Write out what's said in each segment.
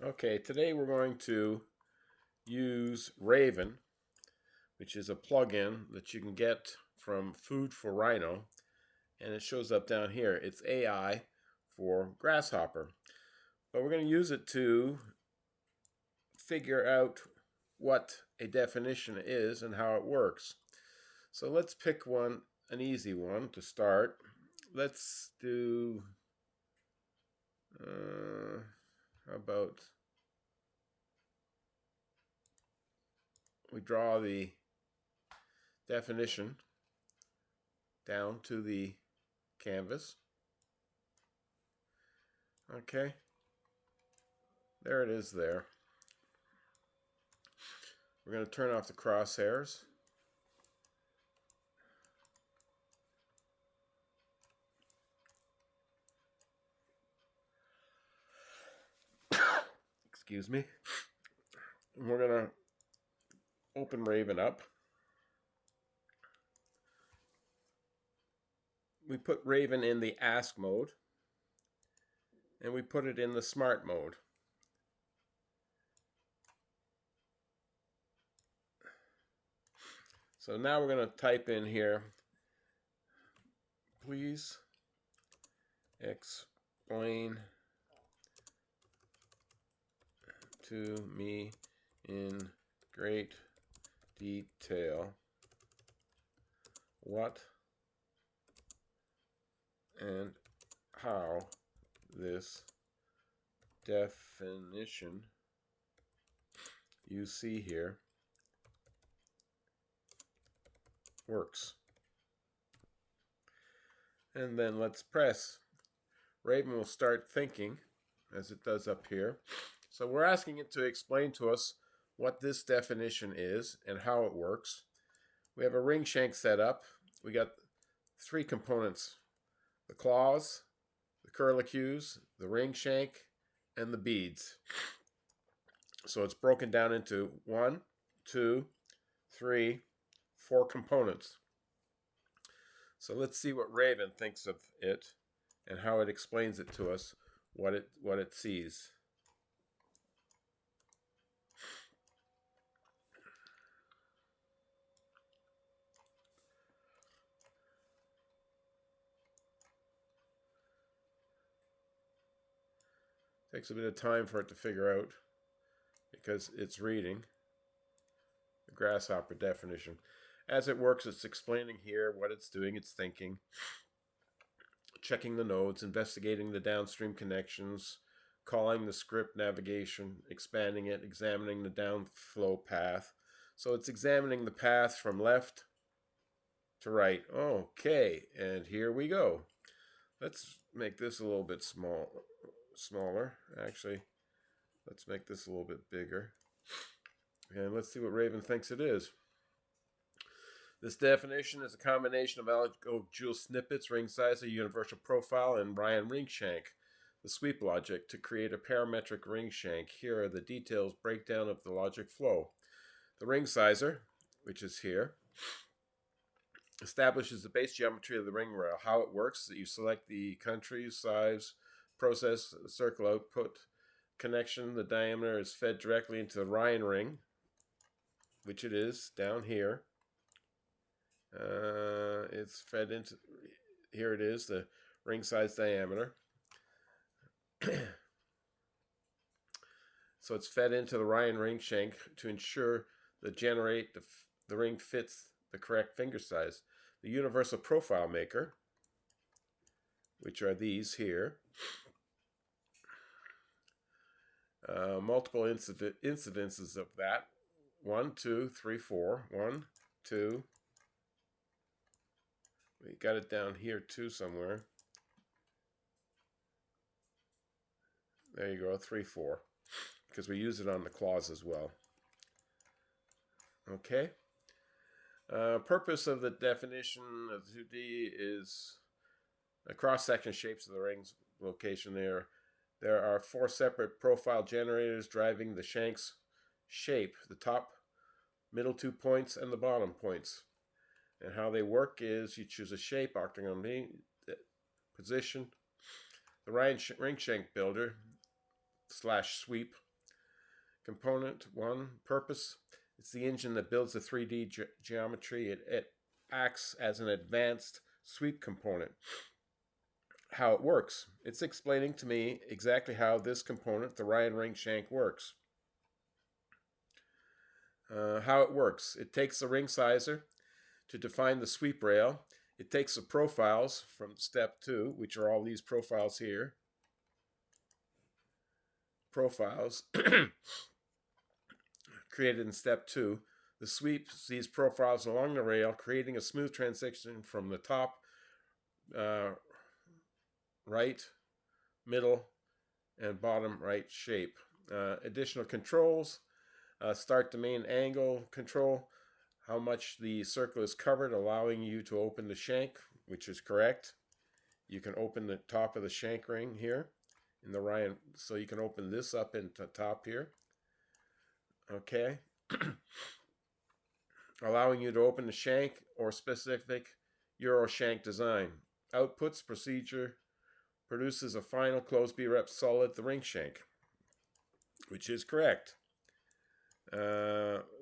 Okay, today we're going to use Raven, which is a plugin that you can get from Food for Rhino, and it shows up down here. It's AI for grasshopper, but we're going to use it to figure out what a definition is and how it works. So let's pick an easy one to start. Let's do, how about we draw the definition down to the canvas. Okay, there it is there. We're going to turn off the crosshairs. Excuse me. And we're going to open Raven up. We put Raven in the ask mode, and we put it in the smart mode. So now we're going to type in here, please explain to me in great detail what and how this definition you see here works. And then let's press. Raven will start thinking as it does up here. So we're asking it to explain to us what this definition is and how it works. We have a ring shank set up. We got three components: the claws, the curlicues, the ring shank, and the beads. So it's broken down into 1, 2, 3, 4 components. So let's see what Raven thinks of it and how it explains it to us, what it sees. Takes a bit of time for it to figure out because it's reading the grasshopper definition. As it works, it's explaining here what it's doing. It's thinking, checking the nodes, investigating the downstream connections, calling the script navigation, expanding it, examining the downflow path. So it's examining the path from left to right. Okay, and here we go. Let's make this a little bit smaller. Actually, let's make this a little bit bigger. And let's see what Raven thinks it is. This definition is a combination of AlgoJewels snippets, ring size, a universal profile, and Ryan ring shank. The sweep logic to create a parametric ring shank. Here are the details breakdown of the logic flow. The ring sizer, which is here, establishes the base geometry of the ring rail. How it works: that you select the country, size, process, circle output, connection. The diameter is fed directly into the Ryan ring, which it is down here. It's fed into, here it is, the ring size diameter. So it's fed into the Ryan ring shank to ensure that the ring fits the correct finger size. The universal profile maker, which are these here, multiple incidences of that. 1, 2, 3, 4. 1, 2. We got it down here too somewhere. There you go, 3, 4. Because we use it on the claws as well. Okay. Purpose of the definition of 2D is the cross-section shapes of the rings location there. There are 4 separate profile generators driving the shank's shape, the top, middle 2 points, and the bottom points. And how they work is you choose a shape, octagon position, the ring shank builder / sweep, Component 1, purpose. It's the engine that builds the 3D geometry. It acts as an advanced sweep component. How it works. It's explaining to me exactly how this component, the Ryan ring shank, works. How it works. It takes the ring sizer to define the sweep rail. It takes the profiles from step 2, which are all these profiles here. Profiles created in step 2. The sweep these profiles along the rail, creating a smooth transition from the top, right, middle, and bottom right shape. Additional controls. Start the main angle control, how much the circle is covered, allowing you to open the shank, which is correct. You can open the top of the shank ring here in the Ryan, so you can open this up into top here. Okay. Allowing you to open the shank or specific Euro shank design. Outputs procedure produces a final closed B-rep solid, the ring shank, which is correct.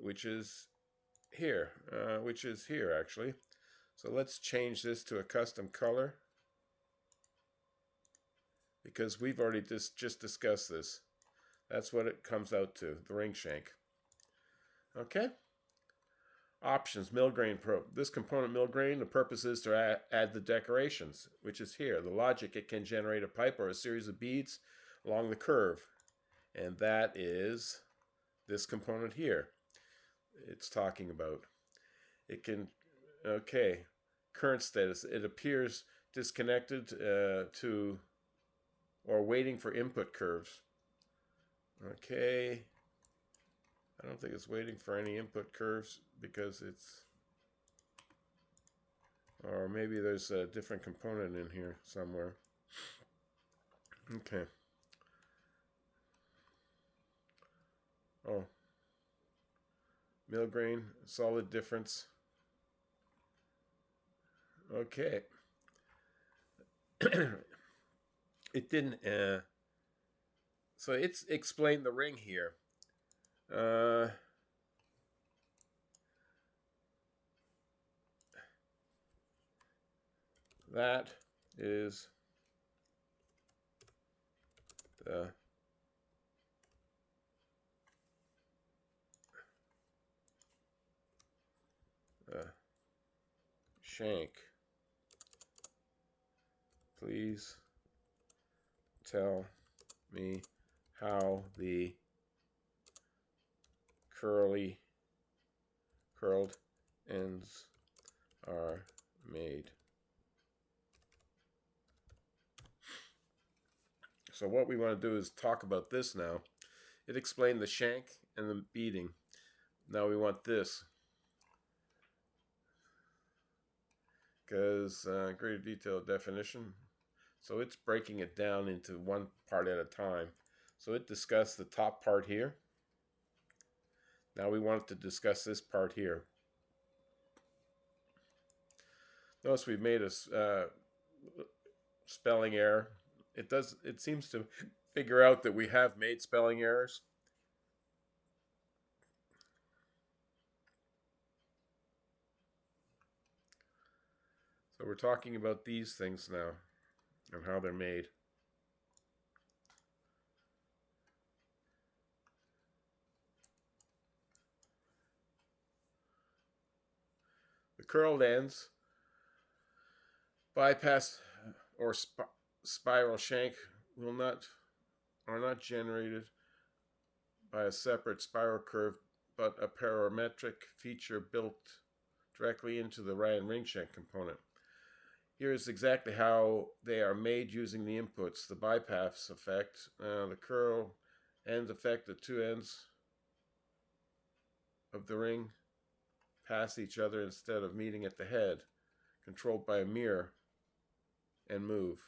Which is here actually. So let's change this to a custom color because we've already just discussed this. That's what it comes out to, the ring shank. Okay. Options, mill grain probe. This component mill grain, the purpose is to add the decorations, which is here. The logic, it can generate a pipe or a series of beads along the curve. And that is this component here it's talking about. It can, okay, current status. It appears disconnected to or waiting for input curves. Okay. I don't think it's waiting for any input curves because it's, or maybe there's a different component in here somewhere. Okay. Oh. Mill grain, solid difference. Okay. It didn't, so it's explained the ring here. That is the shank. Please tell me how the curled ends are made. So what we want to do is talk about this now. It explained the shank and the beading. Now we want this. Because greater detail definition. So it's breaking it down into one part at a time. So it discussed the top part here. Now we want to discuss this part here. Notice we've made a spelling error. It seems to figure out that we have made spelling errors. So we're talking about these things now and how they're made. The curled ends bypass or spiral shank are not generated by a separate spiral curve, but a parametric feature built directly into the Ryan ring shank component. Here's exactly how they are made using the inputs. The bypass effect, the curl ends affect the two ends of the ring pass each other instead of meeting at the head, controlled by a mirror, and move.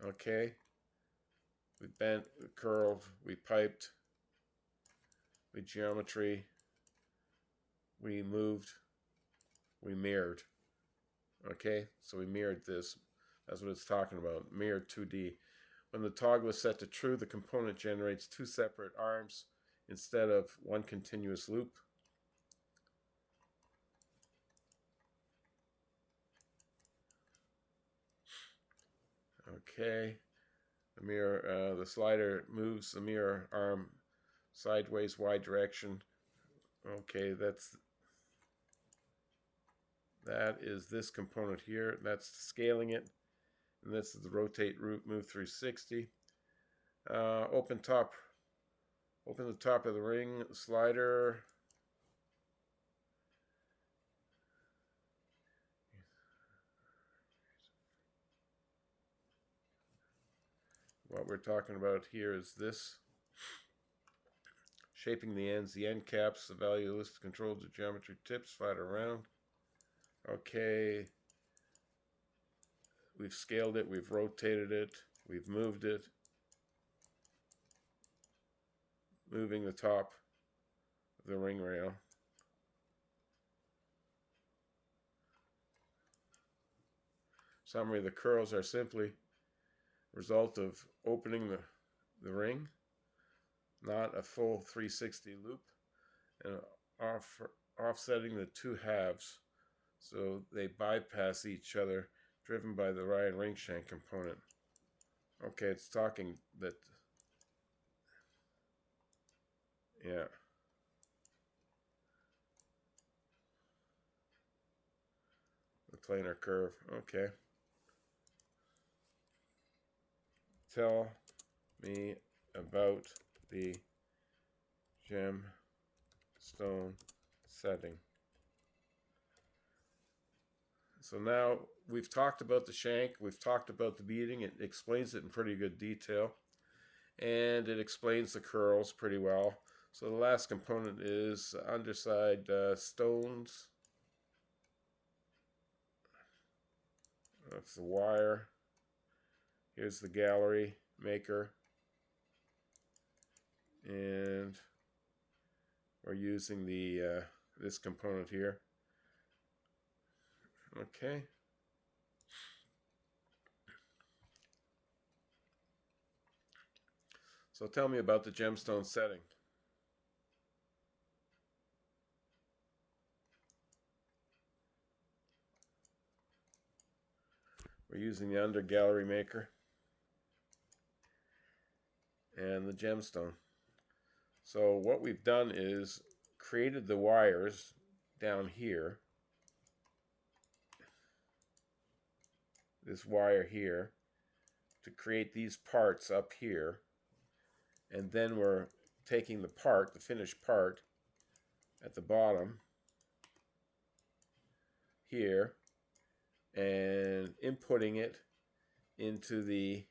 Okay, we bent, we curled, we piped, we geometry, we moved, we mirrored. Okay, so we mirrored this. That's what it's talking about, mirrored 2D. When the toggle is set to true, the component generates two separate arms instead of one continuous loop. Okay, the mirror, the slider moves the mirror arm sideways, Y direction. Okay, that is this component here. That's scaling it, and this is the rotate root move 360. Open the top of the ring slider. What we're talking about here is this. Shaping the ends, the end caps, the value list controls the geometry tips, slide around. Okay. We've scaled it, we've rotated it, we've moved it. Moving the top of the ring rail. Summary, the curls are simply a result of opening the ring, not a full 360 loop, and offsetting the two halves so they bypass each other, driven by the Ryan ring shank component. Okay, it's talking that, yeah. The planar curve, okay. Tell me about the gemstone setting. So now we've talked about the shank, we've talked about the beading. It explains it in pretty good detail, and it explains the curls pretty well. So the last component is underside stones. That's the wire. Here's the gallery maker, and we're using the this component here. Okay. So tell me about the gemstone setting. We're using the under gallery maker and the gemstone. So what we've done is created the wires down here, this wire here, to create these parts up here, and then we're taking the part, the finished part, at the bottom here, and inputting it into the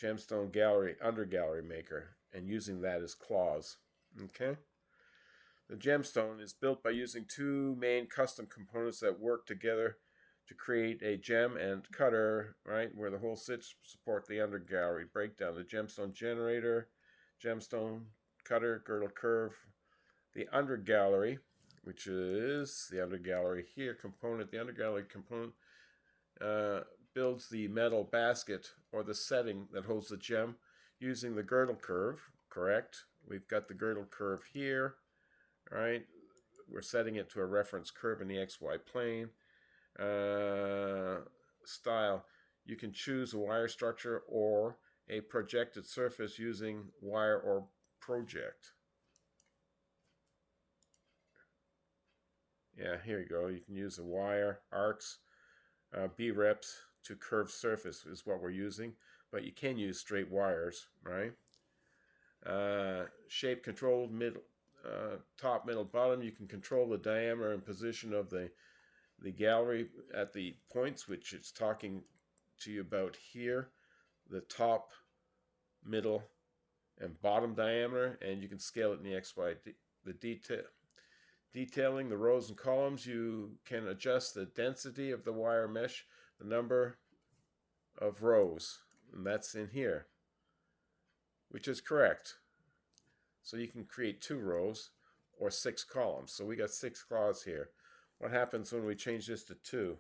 gemstone gallery, under gallery maker, and using that as claws. Okay? The gemstone is built by using two main custom components that work together to create a gem and cutter, right, where the whole sits support the under gallery breakdown. The gemstone generator, gemstone cutter, girdle curve, the under gallery, which is the under gallery here component. The under gallery component builds the metal basket or the setting that holds the gem using the girdle curve, correct? We've got the girdle curve here, right? We're setting it to a reference curve in the XY plane. Style, you can choose a wire structure or a projected surface using wire or project. Yeah, here you go. You can use the wire, arcs, B-reps to curved surface is what we're using, but you can use straight wires, right? Shape controlled, middle, top, middle, bottom. You can control the diameter and position of the gallery at the points, which it's talking to you about here, the top, middle, and bottom diameter, and you can scale it in the XY. The detailing the rows and columns, you can adjust the density of the wire mesh, the number of rows, and that's in here, which is correct. So you can create 2 rows or 6 columns. So we got 6 claws here. What happens when we change this to 2?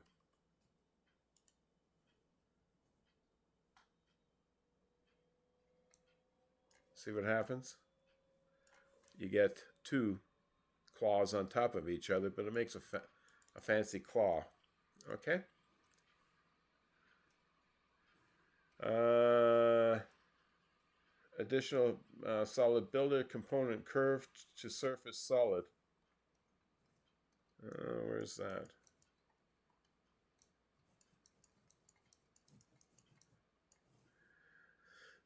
See what happens? You get two claws on top of each other, but it makes a fancy claw. Okay? Additional solid builder component curved to surface solid. Where's that?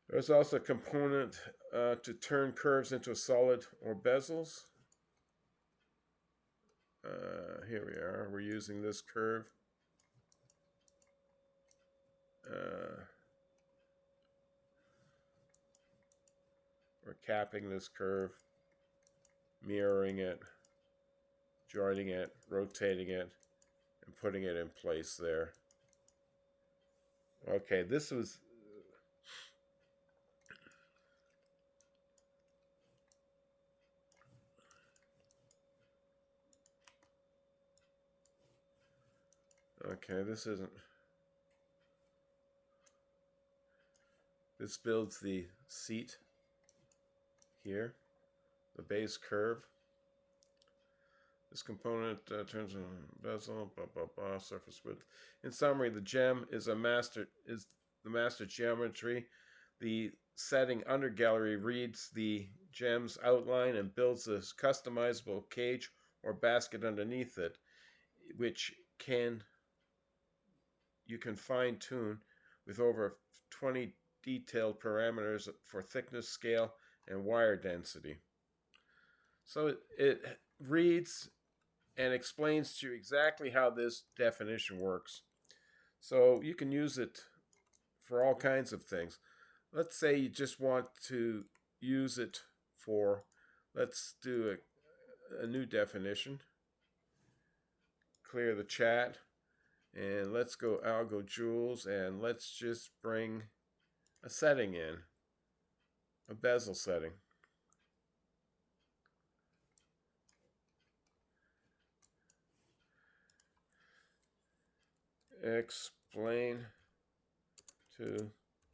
There's also a component to turn curves into a solid or bezels. Here we are. We're using this curve. We're capping this curve, mirroring it, joining it, rotating it, and putting it in place there. Okay, this was... Okay, this isn't... This builds the seat here, the base curve. This component turns on bezel, blah blah blah, surface width. In summary, the gem is the master geometry. The setting under gallery reads the gem's outline and builds a customizable cage or basket underneath it, which you can fine tune with over 20 detailed parameters for thickness, scale, and wire density. So it reads and explains to you exactly how this definition works. So you can use it for all kinds of things. Let's say you just want to use it for, let's do a new definition. Clear the chat. And let's go AlgoJewels, and let's just bring a setting in, a bezel setting. Explain to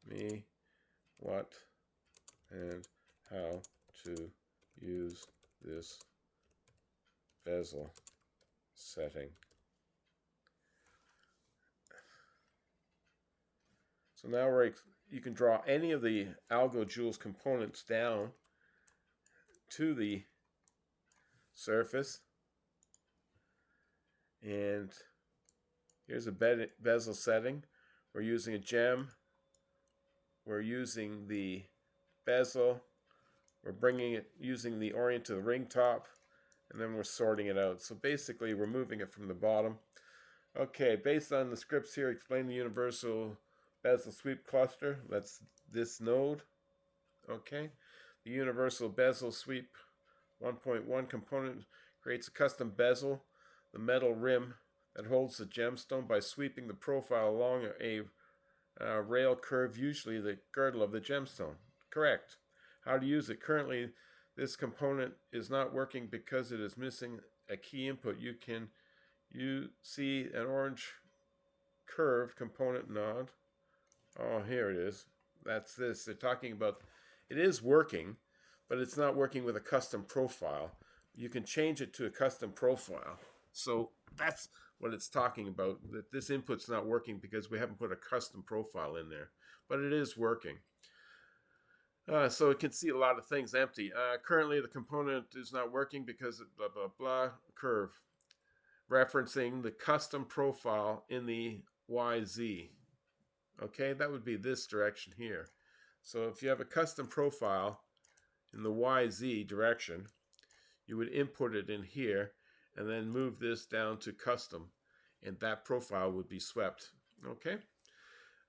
me what and how to use this bezel setting. So now you can draw any of the AlgoJewels components down to the surface. And here's a bezel setting. We're using a gem. We're using the bezel. We're bringing it using the orient to the ring top. And then we're sorting it out. So basically we're moving it from the bottom. Okay, based on the scripts here, explain the universal bezel sweep cluster. That's this node. Okay. The universal bezel sweep 1.1 component creates a custom bezel, the metal rim that holds the gemstone, by sweeping the profile along a rail curve, usually the girdle of the gemstone. Correct. How to use it. Currently, this component is not working because it is missing a key input. You see an orange curve component node. Oh, here it is. That's this. They're talking about it is working, but it's not working with a custom profile. You can change it to a custom profile. So that's what it's talking about, that this input's not working because we haven't put a custom profile in there. But it is working. So it can see a lot of things empty. Currently, the component is not working because of blah, blah, blah, curve. Referencing the custom profile in the YZ. Okay, that would be this direction here. So if you have a custom profile in the YZ direction, you would input it in here and then move this down to custom, and that profile would be swept. Okay.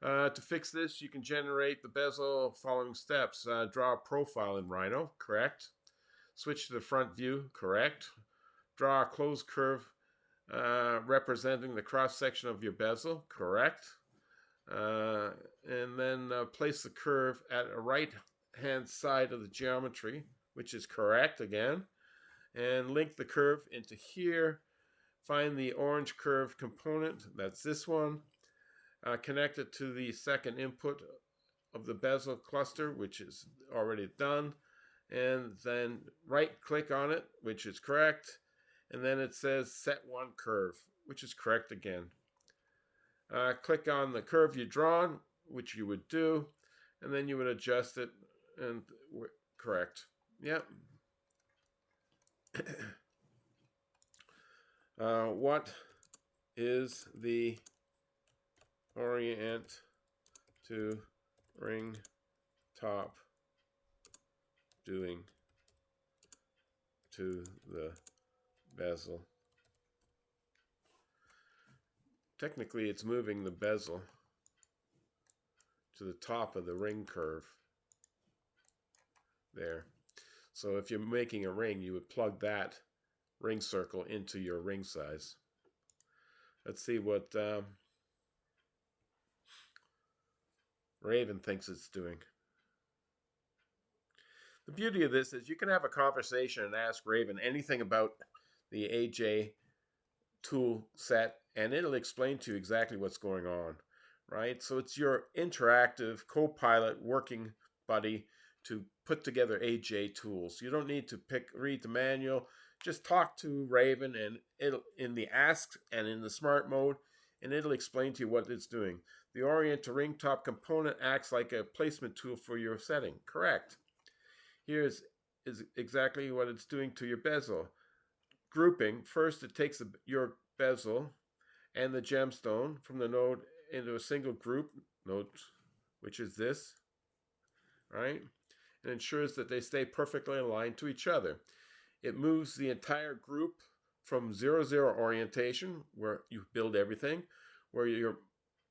To fix this, you can generate the bezel following steps. Draw a profile in Rhino, correct. Switch to the front view, correct. Draw a closed curve representing the cross section of your bezel, correct. And then place the curve at a right-hand side of the geometry, which is correct again, and link the curve into here. Find the orange curve component, that's this one. Connect it to the second input of the bezel cluster, which is already done, and then right click on it, which is correct, and then it says set one curve, which is correct again. Click on the curve you drawn, which you would do, and then you would adjust it and correct. Yep. What is the orient to ring top doing to the bezel? Technically, it's moving the bezel to the top of the ring curve there. So if you're making a ring, you would plug that ring circle into your ring size. Let's see what Raven thinks it's doing. The beauty of this is you can have a conversation and ask Raven anything about the AJ tool set, and it'll explain to you exactly what's going on, right? So it's your interactive co-pilot working buddy to put together AJ tools. You don't need to read the manual. Just talk to Raven, and it'll in the ask and in the smart mode, and it'll explain to you what it's doing. The orient to ring top component acts like a placement tool for your setting. Correct. Here's exactly what it's doing to your bezel. Grouping. First, it takes your bezel and the gemstone from the node into a single group node, which is this, right? And ensures that they stay perfectly aligned to each other. It moves the entire group from 0-0 orientation, where you build everything, where your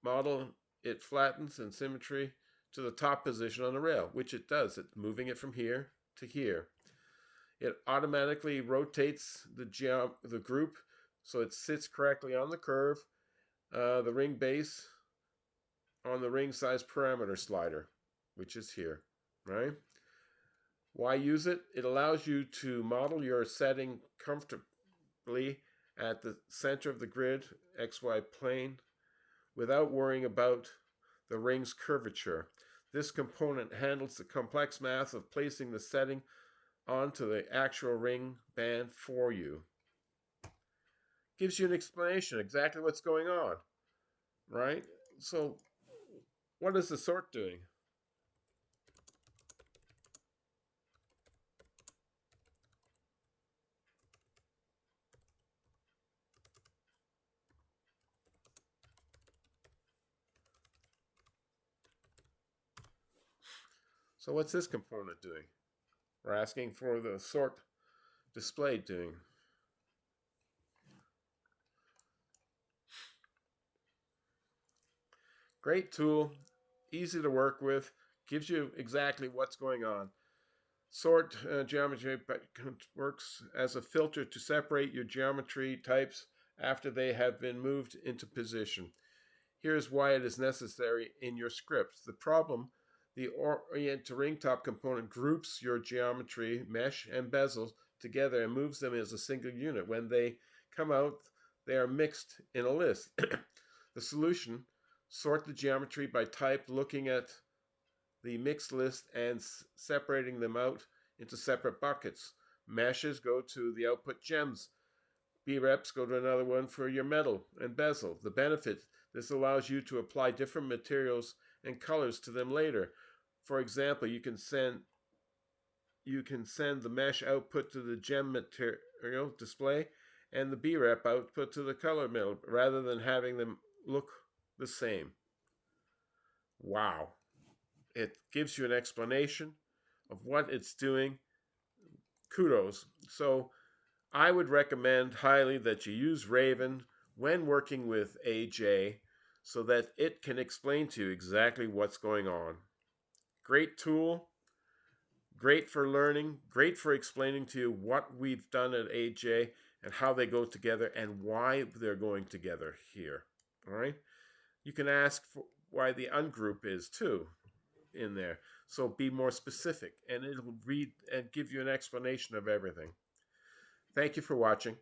model, it flattens in symmetry to the top position on the rail, which it does. It's moving it from here to here. It automatically rotates the group so it sits correctly on the curve, the ring base on the ring size parameter slider, which is here, right? Why use it? It allows you to model your setting comfortably at the center of the grid, XY plane, without worrying about the ring's curvature. This component handles the complex math of placing the setting onto the actual ring band for you. Gives you an explanation exactly what's going on, right? So what is the sort doing? So what's this component doing? We're asking for the sort display doing. Great tool, easy to work with, gives you exactly what's going on. Sort geometry works as a filter to separate your geometry types after they have been moved into position. Here's why it is necessary in your script. The problem: the orient to ring top component groups your geometry, mesh, and bezels together and moves them as a single unit. When they come out, they are mixed in a list. The solution: sort the geometry by type, looking at the mixed list and separating them out into separate buckets. Meshes go to the output gems. B-reps go to another one for your metal and bezel. The benefit: this allows you to apply different materials and colors to them later. For example, you can send the mesh output to the gem material display and the B-rep output to the color metal, rather than having them look the same. Wow. It gives you an explanation of what it's doing. Kudos. So I would recommend highly that you use Raven when working with AJ, so that it can explain to you exactly what's going on. Great tool, great for learning, great for explaining to you what we've done at AJ and how they go together and why they're going together here. All right? You can ask for why the ungroup is too in there. So be more specific, and it'll read and give you an explanation of everything. Thank you for watching.